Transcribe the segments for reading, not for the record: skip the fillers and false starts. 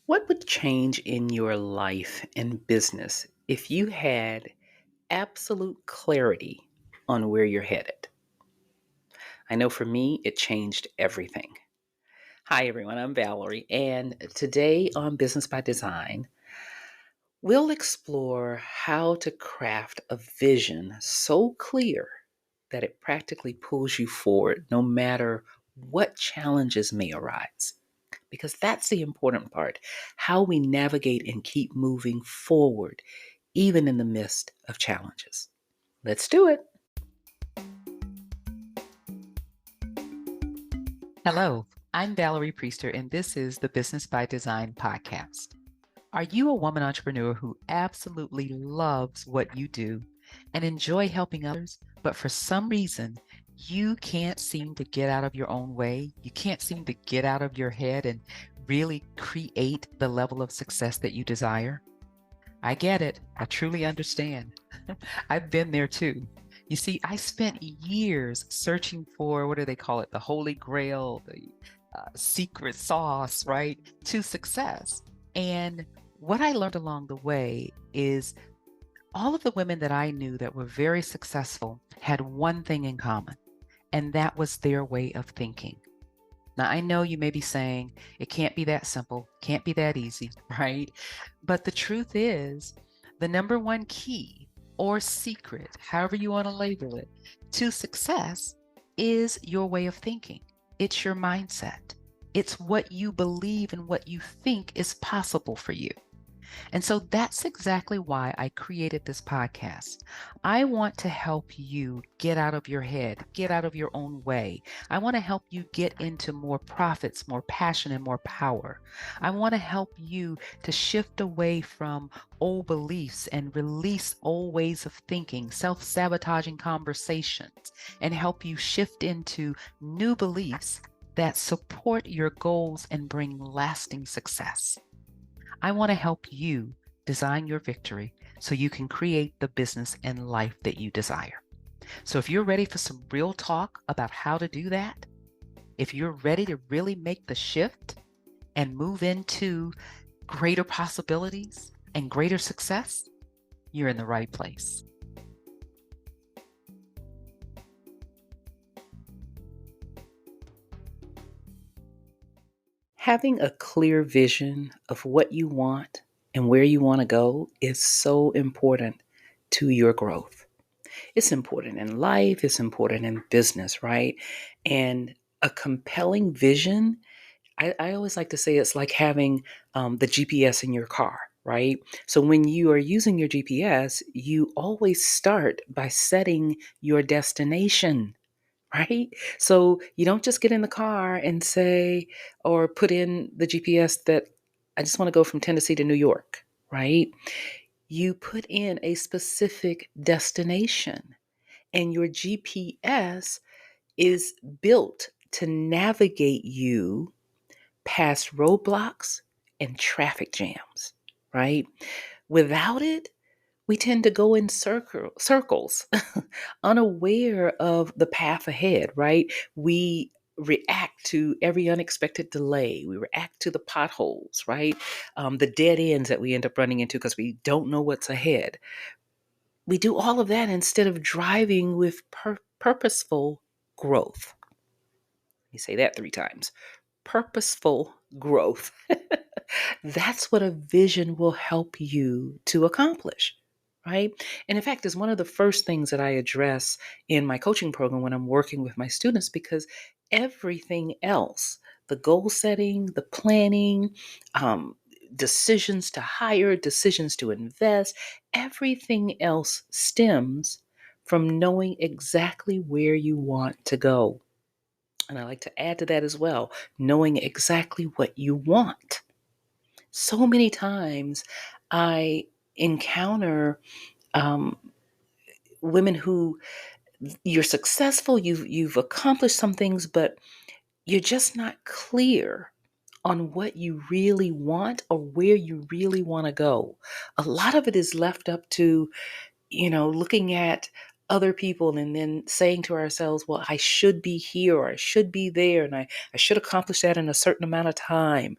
What would change in your life and business if you had absolute clarity on where you're headed? I know for me, it changed everything. Hi, everyone. I'm Valerie, and today on Business by Design, we'll explore how to craft a vision so clear that it practically pulls you forward no matter what challenges may arise. Because that's the important part, how we navigate and keep moving forward, even in the midst of challenges. Let's do it. Hello, I'm Valerie Priester, and this is the Business by Design podcast. Are you a woman entrepreneur who absolutely loves what you do and enjoy helping others, but for some reason, you can't seem to get out of your own way? You can't seem to get out of your head and really create the level of success that you desire? I get it. I truly understand. I've been there too. You see, I spent years searching for what do they call it? The holy grail, the secret sauce, right? To success. And what I learned along the way is all of the women that I knew that were very successful had one thing in common, and that was their way of thinking. Now, I know you may be saying it can't be that simple, can't be that easy, right? But the truth is, the number one key or secret, however you want to label it, to success is your way of thinking. It's your mindset. It's what you believe and what you think is possible for you. And so that's exactly why I created this podcast. I want to help you get out of your head, get out of your own way. I want to help you get into more profits, more passion, and more power. I want to help you to shift away from old beliefs and release old ways of thinking, self sabotaging conversations, and help you shift into new beliefs that support your goals and bring lasting success. I want to help you design your victory so you can create the business and life that you desire. So if you're ready for some real talk about how to do that, if you're ready to really make the shift and move into greater possibilities and greater success, you're in the right place. Having a clear vision of what you want and where you want to go is so important to your growth. It's important in life, it's important in business, right? And a compelling vision, I always like to say it's like having the GPS in your car, right? So when you are using your GPS, you always start by setting your destination, right? So you don't just get in the car and say, or put in the GPS that I just want to go from Tennessee to New York, right? You put in a specific destination, and your GPS is built to navigate you past roadblocks and traffic jams, right? Without it, we tend to go in circles, unaware of the path ahead, right? We react to every unexpected delay. We react to the potholes, right? The dead ends that we end up running into because we don't know what's ahead. We do all of that instead of driving with purposeful growth. You say that 3 times. Purposeful growth. That's what a vision will help you to accomplish, right? And in fact, it's one of the first things that I address in my coaching program when I'm working with my students because everything else, the goal setting, the planning, decisions to hire, decisions to invest, everything else stems from knowing exactly where you want to go. And I like to add to that as well, knowing exactly what you want. So many times I encounter um, women who you're successful, you've accomplished some things, but you're just not clear on what you really want or where you really want to go. A lot of it is left up to, looking at other people and then saying to ourselves, well, I should be here or I should be there and I should accomplish that in a certain amount of time.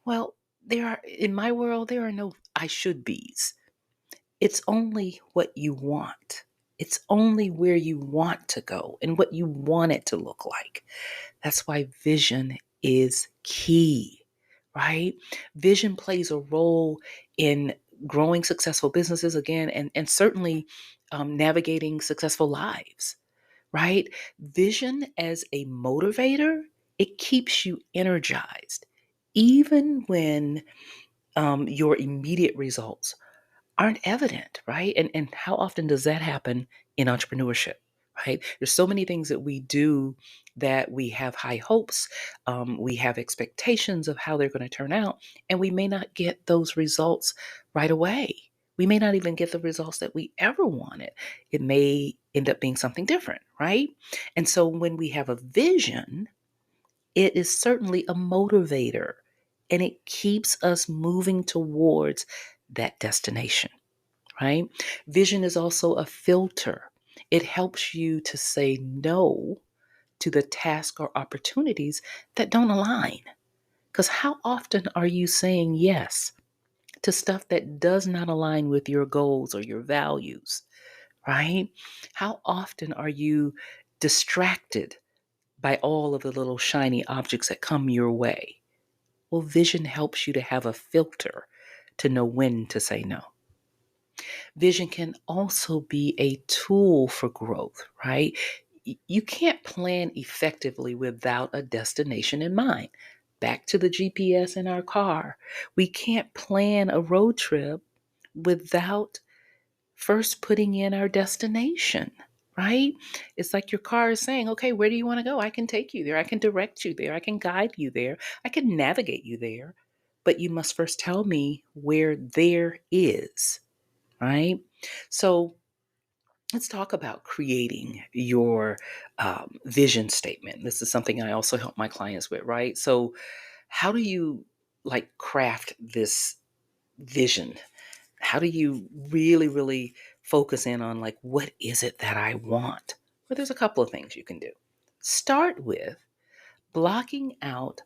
Well, in my world, there are no I should be's. It's only what you want. It's only where you want to go and what you want it to look like. That's why vision is key, right? Vision plays a role in growing successful businesses again, and certainly navigating successful lives, right? Vision as a motivator, it keeps you energized, even when your immediate results aren't evident, right? And how often does that happen in entrepreneurship, right? There's so many things that we do that we have high hopes, we have expectations of how they're going to turn out, and we may not get those results right away. We may not even get the results that we ever wanted. It may end up being something different, right? And so when we have a vision, it is certainly a motivator and it keeps us moving towards that destination, right? Vision is also a filter. It helps you to say no to the task or opportunities that don't align. Because how often are you saying yes to stuff that does not align with your goals or your values, right? How often are you distracted by all of the little shiny objects that come your way? Well, vision helps you to have a filter to know when to say no. Vision can also be a tool for growth, right? You can't plan effectively without a destination in mind. Back to the GPS in our car. We can't plan a road trip without first putting in our destination, right? It's like your car is saying, okay, where do you want to go? I can take you there. I can direct you there. I can guide you there. I can navigate you there. But you must first tell me where there is, right? So let's talk about creating your vision statement. This is something I also help my clients with, right? So, how do you like craft this vision? How do you really, really focus in on like, what is it that I want? Well, there's a couple of things you can do. Start with blocking out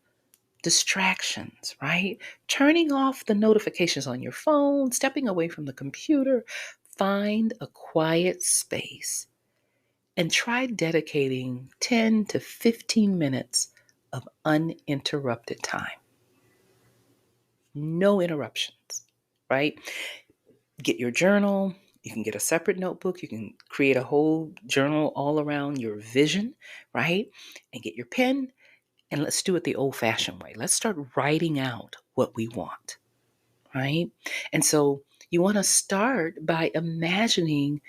distractions, right? Turning off the notifications on your phone, stepping away from the computer, find a quiet space and try dedicating 10 to 15 minutes of uninterrupted time. No interruptions, right? Get your journal. You can get a separate notebook. You can create a whole journal all around your vision, right? And get your pen and let's do it the old fashioned way. Let's start writing out what we want, right? And so you want to start by imagining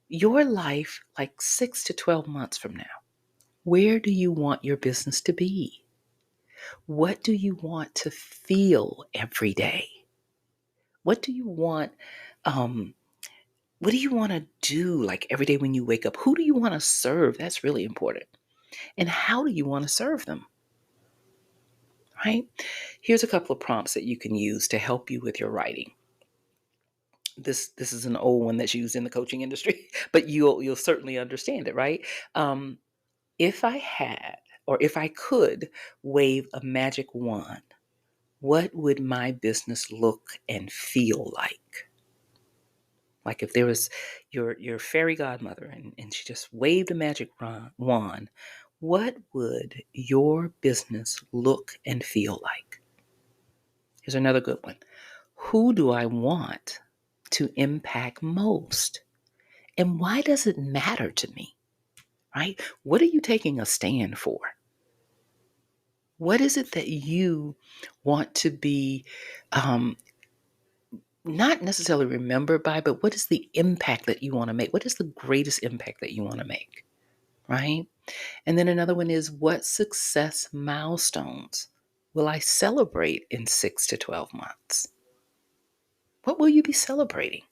your life like 6 to 12 months from now. Where do you want your business to be? What do you want to feel every day? What do you want? Um, what do you want to do like every day when you wake up? Who do you want to serve? That's really important. And how do you want to serve them? Right? Here's a couple of prompts that you can use to help you with your writing. This is an old one that's used in the coaching industry, but you'll certainly understand it, right? If I had or if I could wave a magic wand, what would my business look and feel like? Like if there was your fairy godmother and she just waved a magic wand, what would your business look and feel like? Here's another good one. Who do I want to impact most? And why does it matter to me? Right? What are you taking a stand for? What is it that you want to be um, not necessarily remembered by, but what is the impact that you want to make? What is the greatest impact that you want to make? Right? And then another one is what success milestones will I celebrate in 6 to 12 months? What will you be celebrating?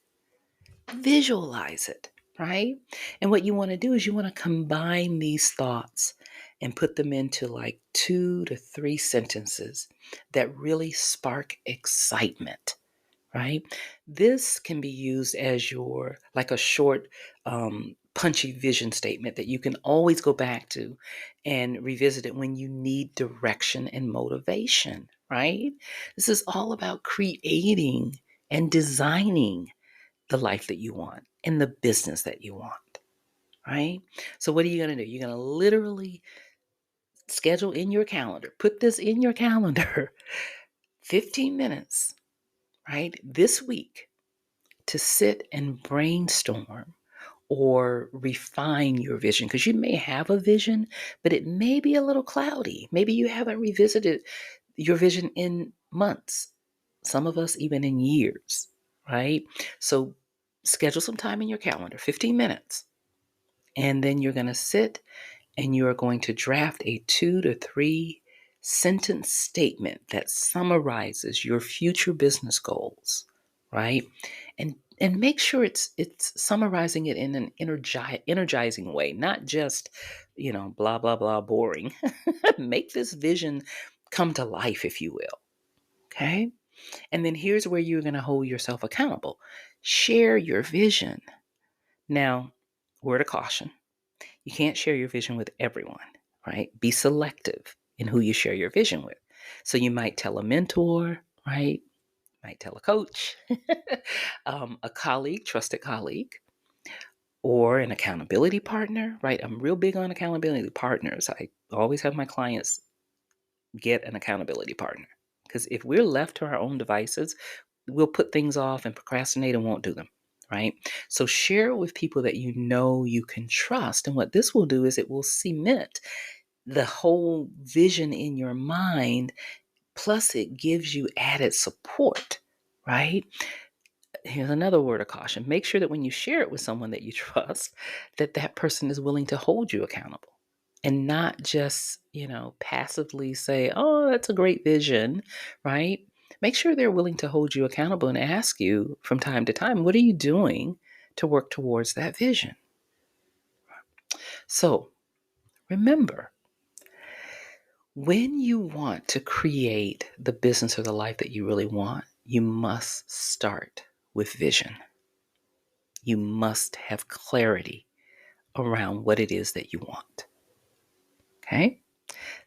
Visualize it, right? And what you want to do is you want to combine these thoughts and put them into like 2 to 3 sentences that really spark excitement, right? This can be used as your like a short punchy vision statement that you can always go back to and revisit it when you need direction and motivation, right? This is all about creating and designing the life that you want and the business that you want, right? So, what are you going to do? You're going to literally schedule in your calendar, put this in your calendar 15 minutes, right, this week to sit and brainstorm or refine your vision, because you may have a vision, but it may be a little cloudy. Maybe you haven't revisited your vision in months, some of us even in years, right? So schedule some time in your calendar, 15 minutes, and then you're going to sit and you are going to draft a 2 to 3 sentence statement that summarizes your future business goals, right? And make sure it's summarizing it in an energizing way, not just, blah blah blah boring. Make this vision come to life, if you will. Okay? And then here's where you're going to hold yourself accountable. Share your vision. Now, word of caution, you can't share your vision with everyone, right? Be selective in who you share your vision with. So you might tell a mentor, right? Might tell a coach, a colleague, trusted colleague, or an accountability partner, right? I'm real big on accountability partners. I always have my clients get an accountability partner, because if we're left to our own devices, we'll put things off and procrastinate and won't do them, right? So share it with people that you know you can trust. And what this will do is it will cement the whole vision in your mind. Plus, it gives you added support, right? Here's another word of caution. Make sure that when you share it with someone that you trust, that that person is willing to hold you accountable and not just, passively say, oh, that's a great vision, right? Make sure they're willing to hold you accountable and ask you from time to time, what are you doing to work towards that vision? So remember, when you want to create the business or the life that you really want, you must start with vision. You must have clarity around what it is that you want. Okay?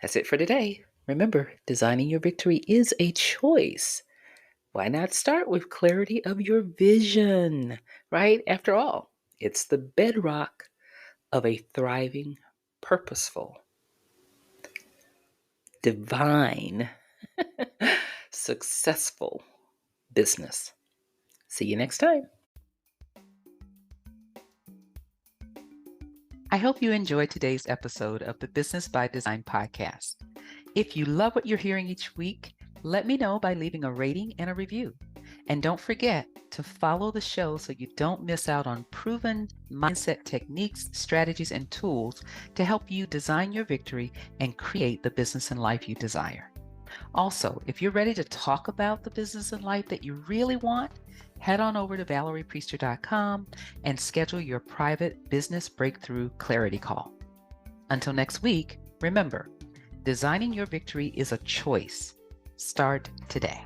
That's it for today. Remember, designing your victory is a choice. Why not start with clarity of your vision, right? After all, it's the bedrock of a thriving, purposeful, divine, successful business. See you next time. I hope you enjoyed today's episode of the Business by Design podcast. If you love what you're hearing each week, let me know by leaving a rating and a review. And don't forget to follow the show so you don't miss out on proven mindset techniques, strategies, and tools to help you design your victory and create the business and life you desire. Also, if you're ready to talk about the business and life that you really want, head on over to valeriepriester.com and schedule your private business breakthrough clarity call. Until next week, remember, designing your victory is a choice. Start today.